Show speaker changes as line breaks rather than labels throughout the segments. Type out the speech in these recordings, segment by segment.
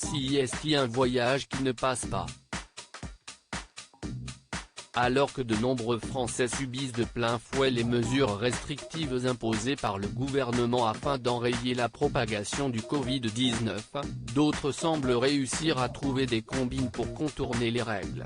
Si est-il un voyage qui ne passe pas? Alors que de nombreux Français subissent de plein fouet les mesures restrictives imposées par le gouvernement afin d'enrayer la propagation du Covid-19, d'autres semblent réussir à trouver des combines pour contourner les règles.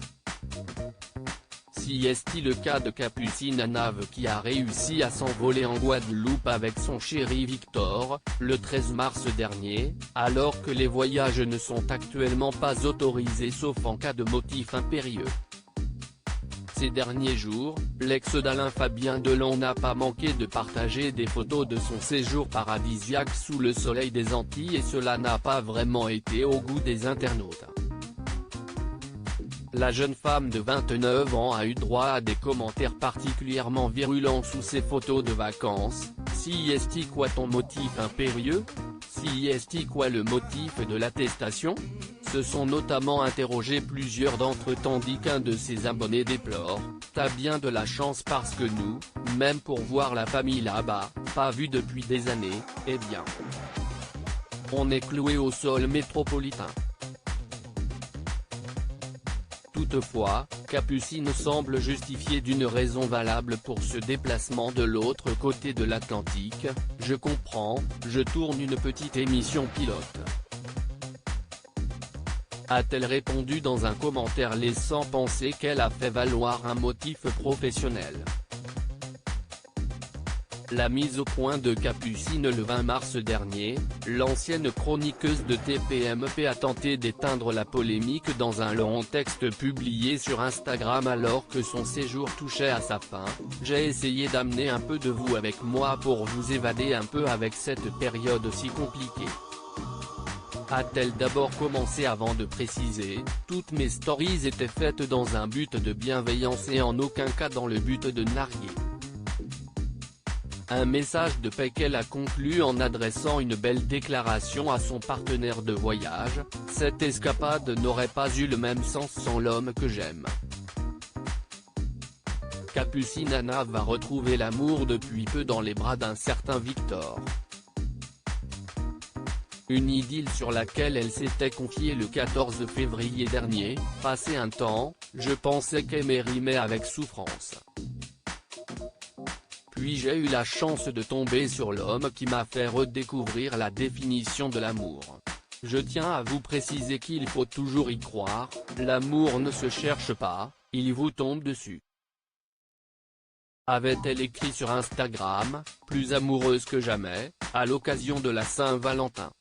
Si est-il le cas de Capucine Anave qui a réussi à s'envoler en Guadeloupe avec son chéri Victor, le 13 mars dernier, alors que les voyages ne sont actuellement pas autorisés sauf en cas de motif impérieux. Ces derniers jours, l'ex d'Alain Fabien Delon n'a pas manqué de partager des photos de son séjour paradisiaque sous le soleil des Antilles et cela n'a pas vraiment été au goût des internautes. La jeune femme de 29 ans a eu droit à des commentaires particulièrement virulents sous ses photos de vacances. Si est-il quoi ton motif impérieux? Si est-il quoi le motif de l'attestation? Se sont notamment interrogés plusieurs d'entre eux tandis qu'un de ses abonnés déplore « T'as bien de la chance parce que nous, même pour voir la famille là-bas, pas vu depuis des années, eh bien. On est cloué au sol métropolitain ». Toutefois, Capucine semble justifier d'une raison valable pour ce déplacement de l'autre côté de l'Atlantique. « Je comprends, je tourne une petite émission pilote », a-t-elle répondu dans un commentaire laissant penser qu'elle a fait valoir un motif professionnel. La mise au point de Capucine le 20 mars dernier, l'ancienne chroniqueuse de TPMP a tenté d'éteindre la polémique dans un long texte publié sur Instagram alors que son séjour touchait à sa fin. « J'ai essayé d'amener un peu de vous avec moi pour vous évader un peu avec cette période si compliquée », a-t-elle d'abord commencé avant de préciser « Toutes mes stories étaient faites dans un but de bienveillance et en aucun cas dans le but de narguer ». Un message de paix qu'elle a conclu en adressant une belle déclaration à son partenaire de voyage « Cette escapade n'aurait pas eu le même sens sans l'homme que j'aime ». Capucine Anave va retrouver l'amour depuis peu dans les bras d'un certain Victor. Une idylle sur laquelle elle s'était confiée le 14 février dernier. « Passé un temps, je pensais qu'aimer rimait avec souffrance. Puis j'ai eu la chance de tomber sur l'homme qui m'a fait redécouvrir la définition de l'amour. Je tiens à vous préciser qu'il faut toujours y croire, l'amour ne se cherche pas, il vous tombe dessus », avait-elle écrit sur Instagram, plus amoureuse que jamais, à l'occasion de la Saint-Valentin.